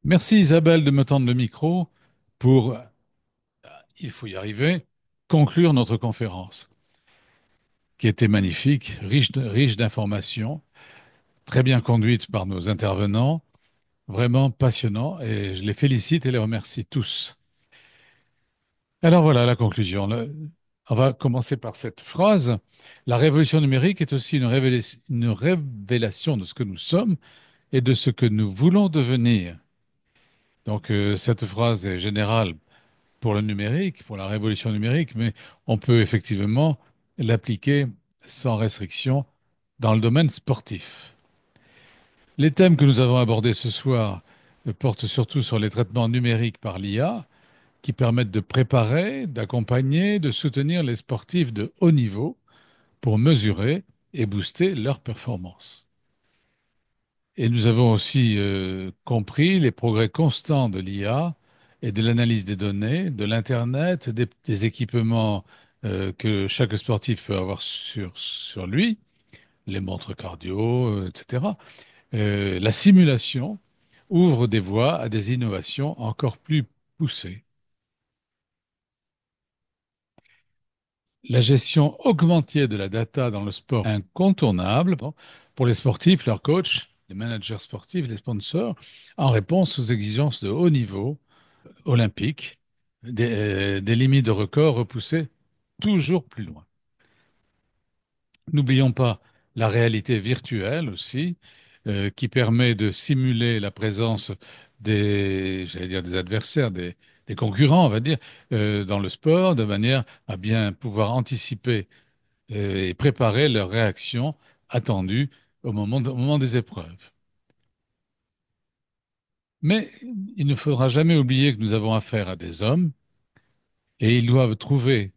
Merci Isabelle de me tendre le micro pour, il faut y arriver, conclure notre conférence, qui était magnifique, riche d'informations, très bien conduite par nos intervenants, vraiment passionnant, et je les félicite et les remercie tous. Alors voilà la conclusion. On va commencer par cette phrase. La révolution numérique est aussi une révélation de ce que nous sommes et de ce que nous voulons devenir. Donc cette phrase est générale pour le numérique, pour la révolution numérique, mais on peut effectivement l'appliquer sans restriction dans le domaine sportif. Les thèmes que nous avons abordés ce soir portent surtout sur les traitements numériques par l'IA, qui permettent de préparer, d'accompagner, de soutenir les sportifs de haut niveau pour mesurer et booster leurs performances. Et nous avons aussi compris les progrès constants de l'IA et de l'analyse des données, de l'Internet, des équipements que chaque sportif peut avoir sur lui, les montres cardio, etc. La simulation ouvre des voies à des innovations encore plus poussées. La gestion augmentée de la data dans le sport est incontournable pour les sportifs, leurs coachs, les managers sportifs, les sponsors, en réponse aux exigences de haut niveau olympiques, des limites de record repoussées toujours plus loin. N'oublions pas la réalité virtuelle aussi, qui permet de simuler la présence j'allais dire des adversaires, des concurrents, on va dire, dans le sport, de manière à bien pouvoir anticiper et préparer leurs réactions attendues au moment des épreuves. Mais il ne faudra jamais oublier que nous avons affaire à des hommes et ils doivent trouver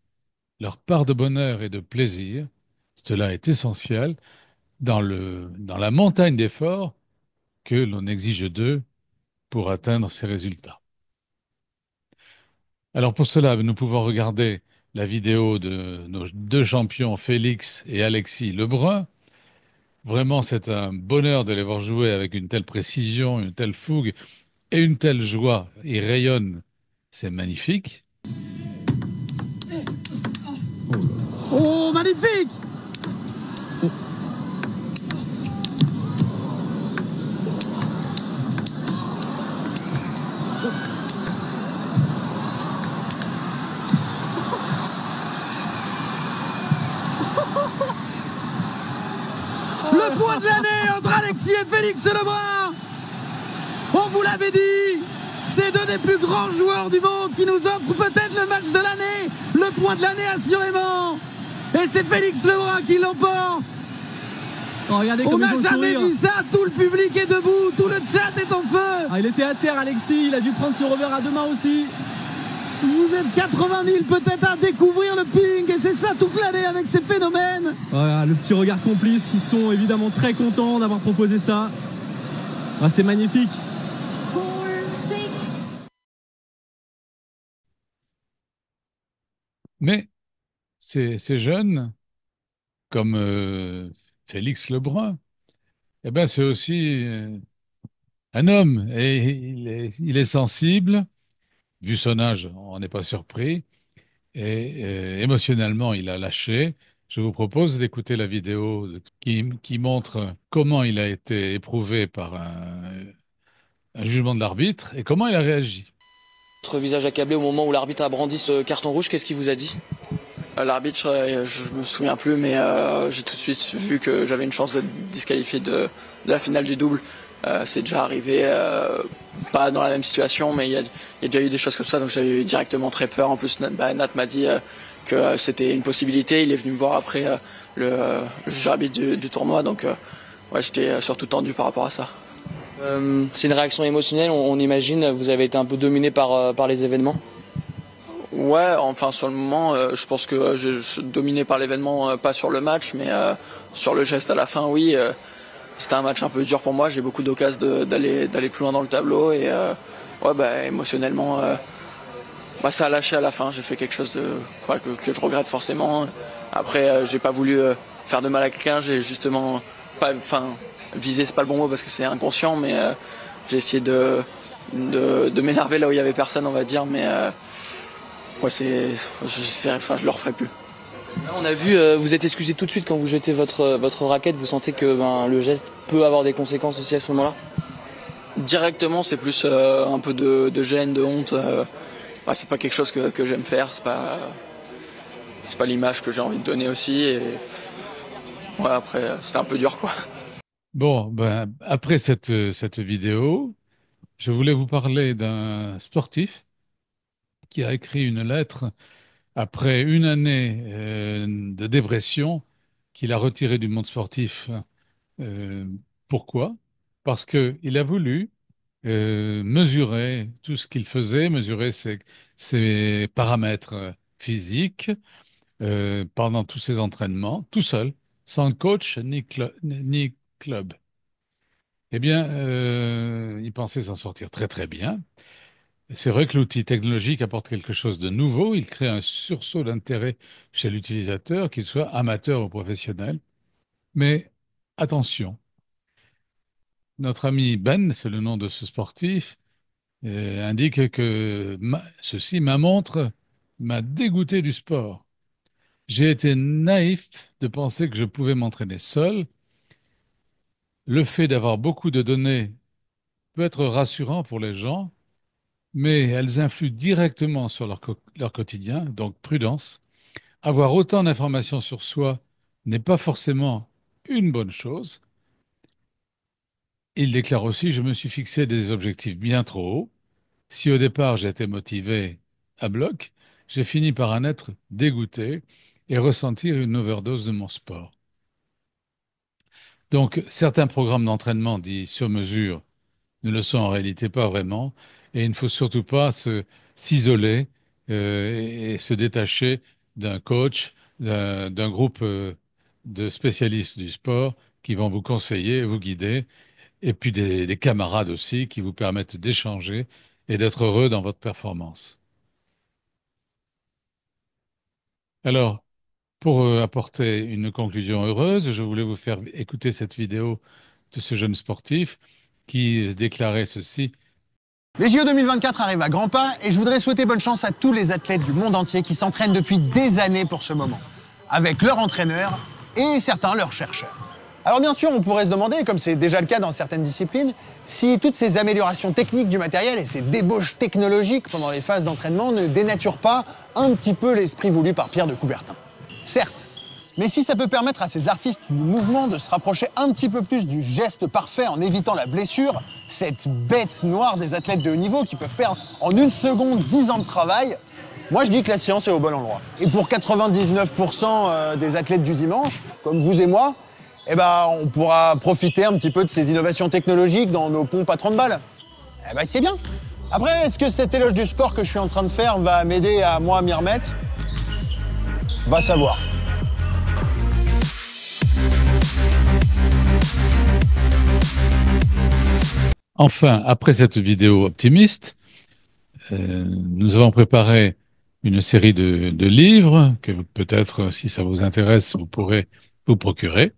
leur part de bonheur et de plaisir. Cela est essentiel dans la montagne d'efforts que l'on exige d'eux pour atteindre ces résultats. Alors pour cela, nous pouvons regarder la vidéo de nos deux champions, Félix et Alexis Lebrun. Vraiment, c'est un bonheur de les voir jouer avec une telle précision, une telle fougue et une telle joie. Ils rayonnent. C'est magnifique. Oh, magnifique! Le point de l'année entre Alexis et Félix Lebrun. On vous l'avait dit, c'est deux des plus grands joueurs du monde qui nous offrent peut-être le match de l'année, le point de l'année assurément. Et c'est Félix Lebrun qui l'emporte. Oh, regardez On comme n'a ils ont le jamais sourire. vu ça, tout le public est debout, tout le chat est en feu. Ah, il était à terre, Alexis, il a dû prendre ce revers à deux mains aussi. Vous êtes 80 000 peut-être à découvrir le ping et c'est ça toute l'année avec ces phénomènes. Voilà, le petit regard complice, ils sont évidemment très contents d'avoir proposé ça. Ah, c'est magnifique. 4, 6. Mais ces jeunes, comme Félix Lebrun, eh ben, c'est aussi un homme et il est sensible. Vu son âge, on n'est pas surpris. Et émotionnellement, il a lâché. Je vous propose d'écouter la vidéo qui montre comment il a été éprouvé par un jugement de l'arbitre et comment il a réagi. Votre visage accablé au moment où l'arbitre a brandi ce carton rouge, qu'est-ce qu'il vous a dit? L'arbitre, je me souviens plus, mais j'ai tout de suite vu que j'avais une chance de disqualifier de la finale du double. C'est déjà arrivé, pas dans la même situation, mais il y a déjà eu des choses comme ça, donc j'avais eu directement très peur. En plus, Nat m'a dit que c'était une possibilité. Il est venu me voir après le juge arbitre du tournoi, donc ouais, j'étais surtout tendu par rapport à ça. C'est une réaction émotionnelle, on imagine, vous avez été un peu dominé par les événements? Ouais, enfin sur le moment, je pense que j'ai dominé par l'événement, pas sur le match, mais sur le geste à la fin, oui. C'était un match un peu dur pour moi, j'ai beaucoup d'occasions d'aller plus loin dans le tableau et ouais, bah, émotionnellement, bah, ça a lâché à la fin. J'ai fait quelque chose que je regrette forcément. Après, j'ai pas voulu faire de mal à quelqu'un, j'ai justement pas, enfin, viser c'est pas le bon mot parce que c'est inconscient, mais j'ai essayé de de m'énerver là où il y avait personne, on va dire, mais ouais, je le referai plus. On a vu, vous êtes excusé tout de suite quand vous jetez votre raquette. Vous sentez que le geste peut avoir des conséquences aussi à ce moment-là? Directement, c'est plus un peu de gêne, de honte. C'est pas quelque chose que j'aime faire, c'est pas l'image que j'ai envie de donner aussi. Et ouais, après, c'était un peu dur, quoi. Bon, ben, après cette vidéo, je voulais vous parler d'un sportif qui a écrit une lettre après une année de dépression qu'il a retiré du monde sportif. Euh, Pourquoi? Parce qu'il a voulu mesurer tout ce qu'il faisait, mesurer ses paramètres physiques pendant tous ses entraînements, tout seul, sans coach ni club. Eh bien, il pensait s'en sortir très très bien. C'est vrai que l'outil technologique apporte quelque chose de nouveau. Il crée un sursaut d'intérêt chez l'utilisateur, qu'il soit amateur ou professionnel. Mais attention, notre ami Ben, c'est le nom de ce sportif, indique que ceci, ma montre, m'a dégoûté du sport. J'ai été naïf de penser que je pouvais m'entraîner seul. Le fait d'avoir beaucoup de données peut être rassurant pour les gens, mais elles influent directement sur leur quotidien, donc prudence. Avoir autant d'informations sur soi n'est pas forcément une bonne chose. Il déclare aussi, je me suis fixé des objectifs bien trop hauts. Si au départ j'étais motivé à bloc, j'ai fini par en être dégoûté et ressentir une overdose de mon sport. Donc, certains programmes d'entraînement dits sur mesure ne le sont en réalité pas vraiment, et il ne faut surtout pas s'isoler et se détacher d'un coach, d'un groupe de spécialistes du sport qui vont vous conseiller, vous guider, et puis des camarades aussi qui vous permettent d'échanger et d'être heureux dans votre performance. Alors, pour apporter une conclusion heureuse, je voulais vous faire écouter cette vidéo de ce jeune sportif qui déclarait ceci. Les JO 2024 arrivent à grands pas et je voudrais souhaiter bonne chance à tous les athlètes du monde entier qui s'entraînent depuis des années pour ce moment, avec leur entraîneur et certains leurs chercheurs. Alors bien sûr, on pourrait se demander, comme c'est déjà le cas dans certaines disciplines, si toutes ces améliorations techniques du matériel et ces débauches technologiques pendant les phases d'entraînement ne dénaturent pas un petit peu l'esprit voulu par Pierre de Coubertin. Certes, mais si ça peut permettre à ces artistes du mouvement de se rapprocher un petit peu plus du geste parfait en évitant la blessure, cette bête noire des athlètes de haut niveau qui peuvent perdre en une seconde 10 ans de travail, moi je dis que la science est au bon endroit. Et pour 99% des athlètes du dimanche, comme vous et moi, eh ben, on pourra profiter un petit peu de ces innovations technologiques dans nos pompes à 30 balles. Eh ben, c'est bien. Après, est-ce que cet éloge du sport que je suis en train de faire va m'aider à moi m'y remettre? Va savoir. Enfin, après cette vidéo optimiste, nous avons préparé une série de livres que peut-être, si ça vous intéresse, vous pourrez vous procurer.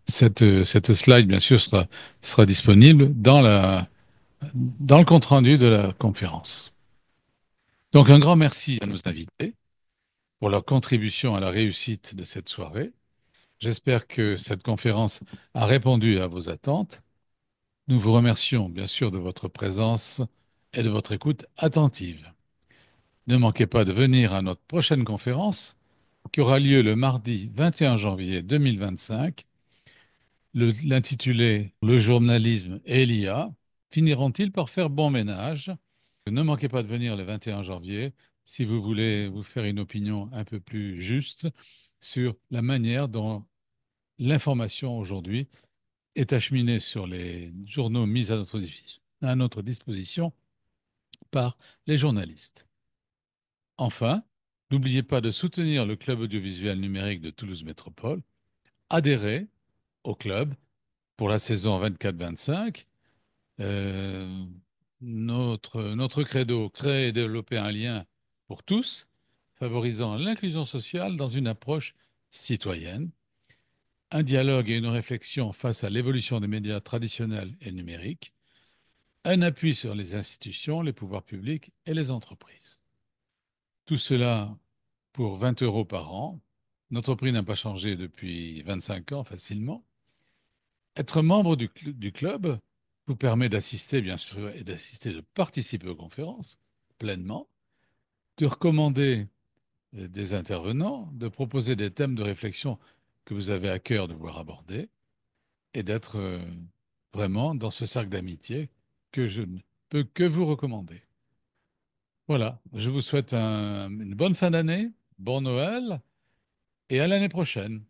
Cette slide, bien sûr, sera disponible dans le compte-rendu de la conférence. Donc, un grand merci à nos invités pour leur contribution à la réussite de cette soirée. J'espère que cette conférence a répondu à vos attentes. Nous vous remercions, bien sûr, de votre présence et de votre écoute attentive. Ne manquez pas de venir à notre prochaine conférence qui aura lieu le mardi 21 janvier 2025. L'intitulé Le journalisme et l'IA finiront-ils par faire bon ménage? Ne manquez pas de venir le 21 janvier si vous voulez vous faire une opinion un peu plus juste sur la manière dont l'information aujourd'hui est acheminée sur les journaux mis à notre disposition par les journalistes. Enfin, n'oubliez pas de soutenir le Club audiovisuel numérique de Toulouse Métropole. Adhérez au club pour la saison 24-25. Notre credo, créer et développer un lien pour tous, favorisant l'inclusion sociale dans une approche citoyenne, un dialogue et une réflexion face à l'évolution des médias traditionnels et numériques, un appui sur les institutions, les pouvoirs publics et les entreprises. Tout cela pour 20 euros par an. Notre prix n'a pas changé depuis 25 ans facilement. Être membre du club vous permet d'assister, bien sûr, et d'assister, de participer aux conférences pleinement, de recommander des intervenants, de proposer des thèmes de réflexion que vous avez à cœur de voir aborder et d'être vraiment dans ce cercle d'amitié que je ne peux que vous recommander. Voilà, je vous souhaite une bonne fin d'année, bon Noël et à l'année prochaine.